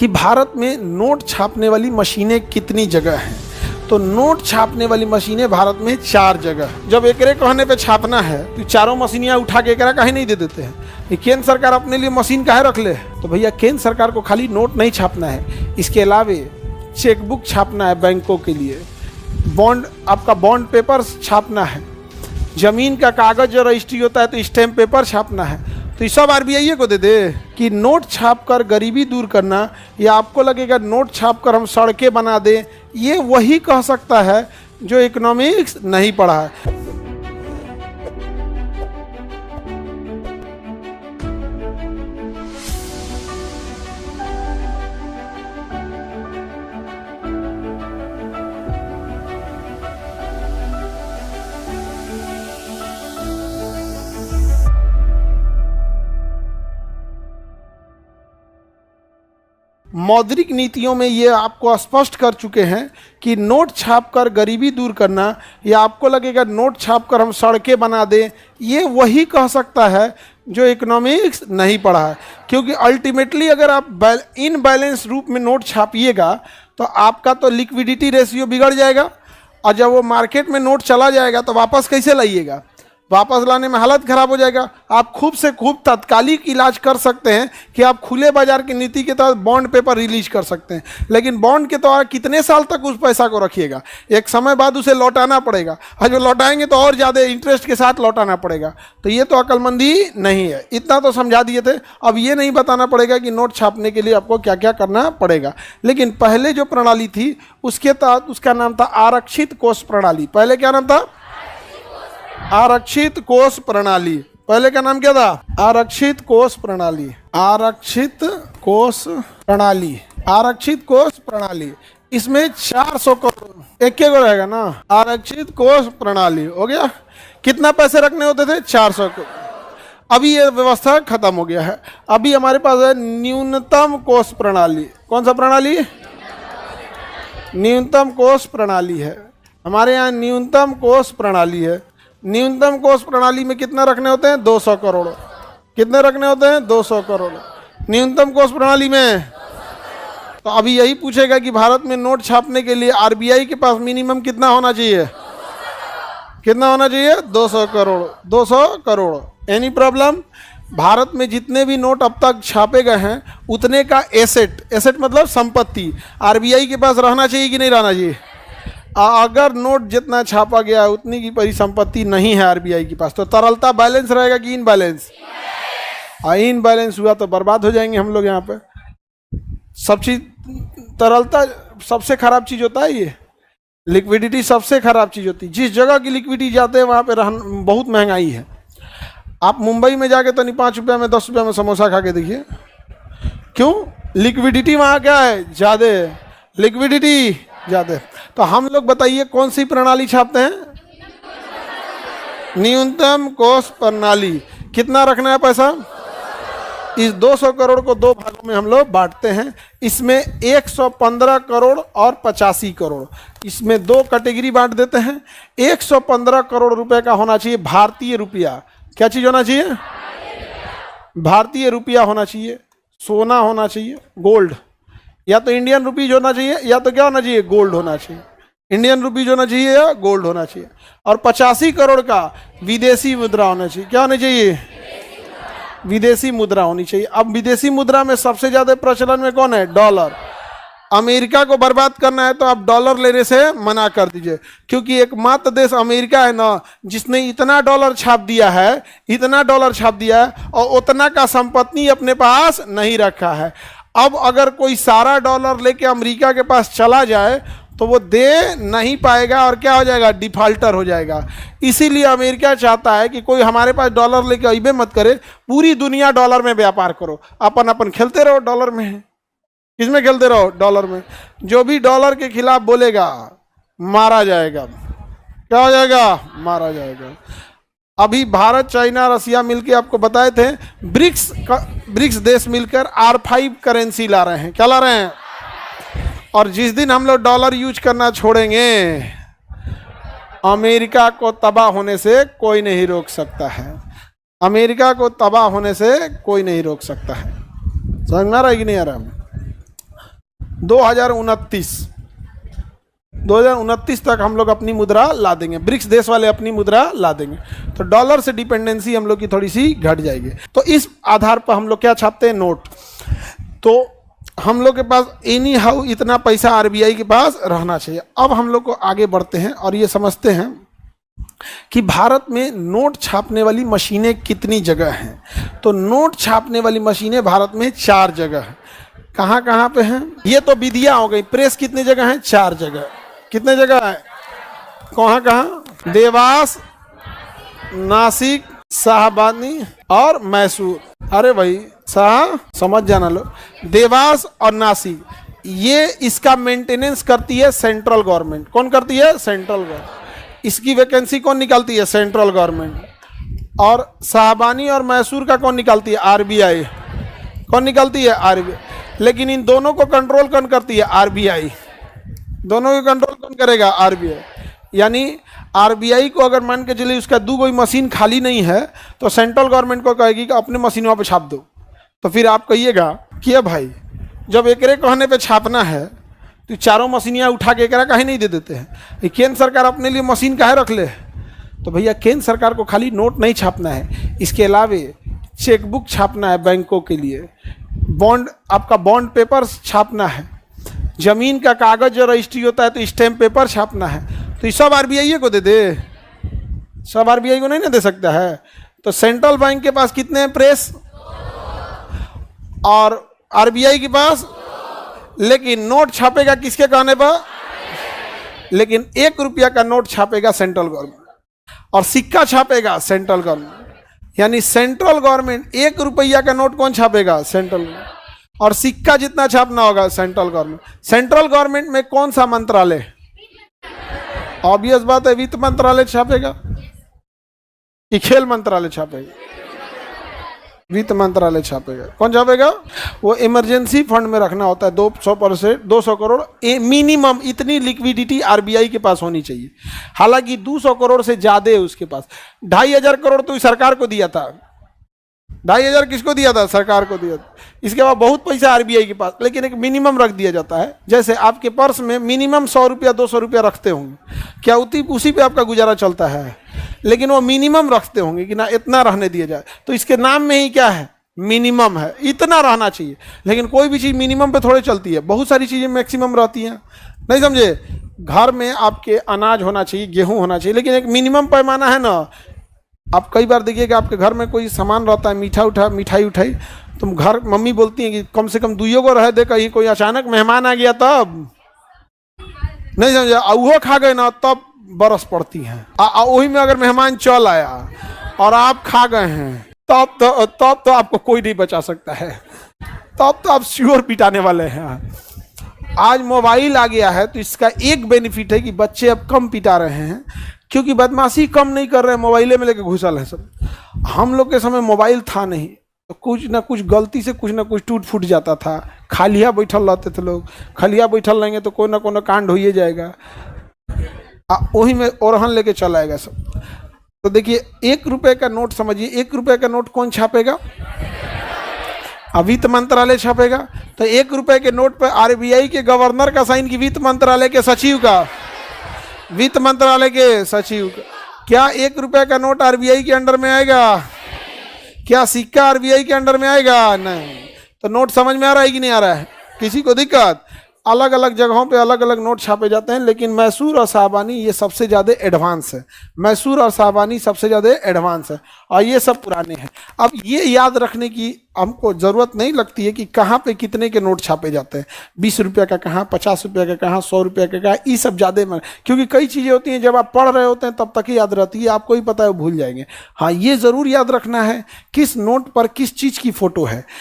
कि भारत में नोट छापने वाली मशीनें कितनी जगह हैं। तो नोट छापने वाली मशीनें भारत में 4 जगह। जब एकरे कहने पे छापना है तो चारों मशीनियाँ उठा के एकरा काहे नहीं दे देते हैं। केंद्र सरकार अपने लिए मशीन काहे रख ले। तो भैया केंद्र सरकार को खाली नोट नहीं छापना है, इसके अलावे चेकबुक छापना है बैंकों के लिए, बॉन्ड, आपका बॉन्ड पेपर छापना है, जमीन का कागज जो रजिस्ट्री होता है तो स्टैम्प पेपर छापना है। तो ये सब आरबीआई को दे दे कि नोट छाप कर गरीबी दूर करना, या आपको लगेगा नोट छाप कर हम सड़कें बना दें, ये वही कह सकता है जो इकोनॉमिक्स नहीं पढ़ा है। मौद्रिक नीतियों में ये आपको स्पष्ट कर चुके हैं कि नोट छापकर गरीबी दूर करना, या आपको लगेगा नोट छापकर हम सड़कें बना दें, ये वही कह सकता है जो इकोनॉमिक्स नहीं पढ़ा है। क्योंकि अल्टीमेटली अगर आप इनबैलेंस रूप में नोट छापिएगा तो आपका तो लिक्विडिटी रेशियो बिगड़ जाएगा, और जब वो मार्केट में नोट चला जाएगा तो वापस कैसे लाइएगा, वापस लाने में हालत खराब हो जाएगा। आप खूब से खूब तत्कालिक इलाज कर सकते हैं कि आप खुले बाजार की नीति के तहत बॉन्ड पेपर रिलीज कर सकते हैं, लेकिन बॉन्ड के द्वारा कितने साल तक उस पैसा को रखिएगा, एक समय बाद उसे लौटाना पड़ेगा, और जो लौटाएंगे तो और ज़्यादा इंटरेस्ट के साथ लौटाना पड़ेगा। तो ये तो अक्लमंदी नहीं है। इतना तो समझा दिए थे, अब ये नहीं बताना पड़ेगा कि नोट छापने के लिए आपको क्या क्या करना पड़ेगा। लेकिन पहले जो प्रणाली थी उसके तहत, उसका नाम था आरक्षित कोष प्रणाली। पहले क्या नाम था? आरक्षित कोष प्रणाली। पहले का नाम क्या था? आरक्षित कोष प्रणाली। आरक्षित कोष प्रणाली। आरक्षित कोष प्रणाली। इसमें 400 करोड़ एक को रहेगा ना। आरक्षित कोष प्रणाली हो गया। कितना पैसे रखने होते थे? 400 करोड़। अभी ये व्यवस्था खत्म हो गया है। अभी हमारे पास है न्यूनतम कोष प्रणाली। कौन सा प्रणाली? न्यूनतम कोष प्रणाली है हमारे यहाँ। न्यूनतम कोष प्रणाली है। न्यूनतम कोष प्रणाली में कितना रखने होते हैं? 200 करोड़। कितने रखने होते हैं? 200 करोड़ न्यूनतम कोष प्रणाली में। तो अभी यही पूछेगा कि भारत में नोट छापने के लिए आरबीआई के पास मिनिमम कितना होना चाहिए? कितना होना चाहिए? 200 करोड़। 200 करोड़। Any problem? भारत में जितने भी नोट अब तक छापे गए हैं उतने का एसेट मतलब संपत्ति आरबीआई के पास रहना चाहिए कि नहीं रहना चाहिए? अगर नोट जितना छापा गया है उतनी की परिसंपत्ति नहीं है आरबीआई के पास, तो तरलता बैलेंस रहेगा कि इनबैलेंस? इनबैलेंस हुआ तो बर्बाद हो जाएंगे हम लोग यहाँ पे। सब चीज तरलता सबसे खराब चीज होता है। ये लिक्विडिटी सबसे खराब चीज होती है। जिस जगह की लिक्विडिटी जाते हैं वहाँ पे बहुत महंगाई है। आप मुंबई में जाके तो नहीं 5 रुपया में 10 रुपया में समोसा खा के देखिए। क्यों? लिक्विडिटी वहाँ क्या है? ज़्यादा लिक्विडिटी ज़्यादा। तो हम लोग बताइए कौन सी प्रणाली छापते हैं? न्यूनतम कोष प्रणाली। कितना रखना है पैसा? इस 200 करोड़ को 2 भागों में हम लोग बांटते हैं। इसमें 115 करोड़ और 85 करोड़, इसमें 2 कैटेगरी बांट देते हैं। 115 करोड़ रुपए का होना चाहिए भारतीय रुपया। क्या चीज होना चाहिए? भारतीय रुपया होना चाहिए। सोना होना चाहिए, गोल्ड, या तो इंडियन रुपीज होना चाहिए, या तो क्या होना चाहिए? गोल्ड होना चाहिए। इंडियन रुपीज होना चाहिए या गोल्ड होना चाहिए। और 85 करोड़ का विदेशी मुद्रा होना चाहिए। क्या होना चाहिए? विदेशी मुद्रा होनी चाहिए। अब विदेशी मुद्रा में सबसे ज्यादा प्रचलन में कौन है? डॉलर। अमेरिका को बर्बाद करना है तो आप डॉलर लेने से मना कर दीजिए, क्योंकि एकमात्र देश अमेरिका है ना जिसने इतना डॉलर छाप दिया है, इतना डॉलर छाप दिया है, और उतना का संपत्ति अपने पास नहीं रखा है। अब अगर कोई सारा डॉलर लेके अमेरिका के पास चला जाए तो वो दे नहीं पाएगा और क्या हो जाएगा? डिफाल्टर हो जाएगा। इसीलिए अमेरिका चाहता है कि कोई हमारे पास डॉलर लेके अइबे मत करे, पूरी दुनिया डॉलर में व्यापार करो, अपन खेलते रहो डॉलर में। किसमें खेलते रहो? डॉलर में। जो भी डॉलर के खिलाफ बोलेगा मारा जाएगा। क्या हो जाएगा? मारा जाएगा। अभी भारत, चाइना, रसिया मिलके आपको बताए थे ब्रिक्स देश मिलकर R5 करेंसी ला रहे हैं। क्या ला रहे हैं? और जिस दिन हम लोग डॉलर यूज करना छोड़ेंगे, अमेरिका को तबाह होने से कोई नहीं रोक सकता है। अमेरिका को तबाह होने से कोई नहीं रोक सकता है। समझ में आ रहा है कि नहीं आ रहा? 2029 2029 तक हम लोग अपनी मुद्रा ला देंगे, ब्रिक्स देश वाले अपनी मुद्रा ला देंगे, तो डॉलर से डिपेंडेंसी हम लोग की थोड़ी सी घट जाएगी। तो इस आधार पर हम लोग क्या छापते हैं, नोट। तो हम लोग के पास एनी हाउ इतना पैसा आरबीआई के पास रहना चाहिए। अब हम लोग को आगे बढ़ते हैं और ये समझते हैं कि भारत में नोट छापने वाली मशीनें कितनी जगह हैं। तो नोट छापने वाली मशीनें भारत में 4 जगह हैं। कहाँ कहाँ पे हैं? ये तो विधियाँ हो गई। प्रेस कितनी जगह है? 4 जगह। कितने जगह है? कहाँ कहाँ? देवास, नासिक, शाहबानी और मैसूर। अरे भाई समझ जाना लो, देवास और नासिक, ये इसका मेंटेनेंस करती है सेंट्रल गवर्नमेंट। कौन करती है? Central government. इसकी वैकेंसी कौन निकालती है? Central government. और शाहबानी और मैसूर का कौन निकालती है? आरबीआई। कौन निकालती है? आरबीआई। लेकिन इन दोनों को कंट्रोल कौन करती है? आरबीआई। दोनों को कंट्रोल कौन करेगा? आरबीआई। यानी आरबीआई को अगर मान के चलिए उसका 2 कोई मशीन खाली नहीं है तो सेंट्रल गवर्नमेंट को कहेगी कि अपने मशीनों पे छाप दो। तो फिर आप कहिएगा कि भाई जब एकरे कहने पे छापना है तो चारों मशीनियाँ उठा के एकरा काहे नहीं दे देते हैं? केंद्र सरकार अपने लिए मशीन काहे रख ले? तो भैया केंद्र सरकार को खाली नोट नहीं छापना है, इसके अलावे चेकबुक छापना है बैंकों के लिए, बॉन्ड, आपका बॉन्ड पेपर छापना है, जमीन का कागज जो रजिस्ट्री होता है तो स्टैम्प पेपर छापना है। तो ये सब आरबीआई को दे दे? सब आरबीआई को नहीं ना दे सकता है। तो सेंट्रल बैंक के पास कितने हैं प्रेस? और आरबीआई के पास? लेकिन नोट छापेगा किसके कहने पर? लेकिन 1 रुपया का नोट छापेगा सेंट्रल गवर्नमेंट और सिक्का छापेगा सेंट्रल गवर्नमेंट। यानी सेंट्रल गवर्नमेंट 1 रुपया का नोट कौन छापेगा? Central government. और सिक्का जितना छापना होगा सेंट्रल गवर्नमेंट। सेंट्रल गवर्नमेंट में कौन सा मंत्रालय? ऑब्वियस बात है, वित्त मंत्रालय छापेगा कि खेल मंत्रालय छापेगा? वित्त मंत्रालय छापेगा। कौन छापेगा? वो इमरजेंसी फंड में रखना होता है 200%, 200 करोड़ मिनिमम। इतनी लिक्विडिटी आरबीआई के पास होनी चाहिए। हालांकि 200 करोड़ से ज्यादा है उसके पास। 2500 करोड़ तो सरकार को दिया था। 2500 किसको दिया था? सरकार को दिया था। इसके बाद बहुत पैसा आरबीआई के पास, लेकिन एक मिनिमम रख दिया जाता है। जैसे आपके पर्स में मिनिमम 100 रुपया 200 रुपया रखते होंगे, क्या उसी पे आपका गुजारा चलता है? लेकिन वो मिनिमम रखते होंगे कि ना इतना रहने दिया जाए। तो इसके नाम में ही क्या है? मिनिमम है, इतना रहना चाहिए। लेकिन कोई भी चीज़ मिनिमम पे थोड़ी चलती है, बहुत सारी चीज़ें मैक्सिमम रहती हैं। नहीं समझे? घर में आपके अनाज होना चाहिए, गेहूँ होना चाहिए, लेकिन एक मिनिमम पैमाना है ना। आप कई बार देखिए कि आपके घर में कोई सामान रहता है, मिठाई उठाई, तुम घर मम्मी बोलती हैं कि कम से कम 2 को रह दे, कहीं कोई अचानक मेहमान आ गया तब। नहीं समझे? वो खा गए ना तब बरस पड़ती हैं। वही में अगर मेहमान चल आया और आप खा गए हैं तब तो आपको कोई नहीं बचा सकता है। तब तो आप श्योर पिटाने वाले हैं। आज मोबाइल आ गया है तो इसका एक बेनिफिट है कि बच्चे अब कम पिटा रहे हैं, क्योंकि बदमाशी कम नहीं कर रहे हैं, मोबाइले में लेके घुसल है सब। हम लोग के समय मोबाइल था नहीं तो कुछ ना कुछ गलती से कुछ ना कुछ टूट फूट जाता था। खालिया बैठल रहते थे लोग, खालिया बैठल रहेंगे तो कोई ना कोई कांड हो ही जाएगा। वही में ओरहन लेके चला आएगा सब। तो देखिए 1 रुपए का नोट समझिए, 1 रुपए का नोट कौन छापेगा? वित्त मंत्रालय छापेगा। तो 1 रुपए के नोट पर आरबीआई के गवर्नर का साइन की वित्त मंत्रालय के सचिव का? वित्त मंत्रालय के सचिव का। क्या 1 रुपए का नोट आरबीआई के अंडर में आएगा? क्या सिक्का आरबीआई के अंडर में आएगा? नहीं। तो नोट समझ में आ रहा है कि नहीं आ रहा है? किसी को दिक्कत? अलग अलग जगहों पे अलग अलग नोट छापे जाते हैं, लेकिन मैसूर और शाहबानी ये सबसे ज़्यादा एडवांस है। मैसूर और शाहबानी सबसे ज़्यादा एडवांस है और ये सब पुराने हैं। अब ये याद रखने की हमको ज़रूरत नहीं लगती है कि कहाँ पे कितने के नोट छापे जाते हैं। 20 रुपये का कहाँ, 50 रुपये का कहाँ, 100 रुपये का कहाँ, ये सब ज़्यादा क्योंकि कई चीज़ें होती हैं जब आप पढ़ रहे होते हैं तब तक ही याद रहती है, आपको ही पता है वो भूल जाएंगे। हाँ, ये ज़रूर याद रखना है किस नोट पर किस चीज़ की फ़ोटो है।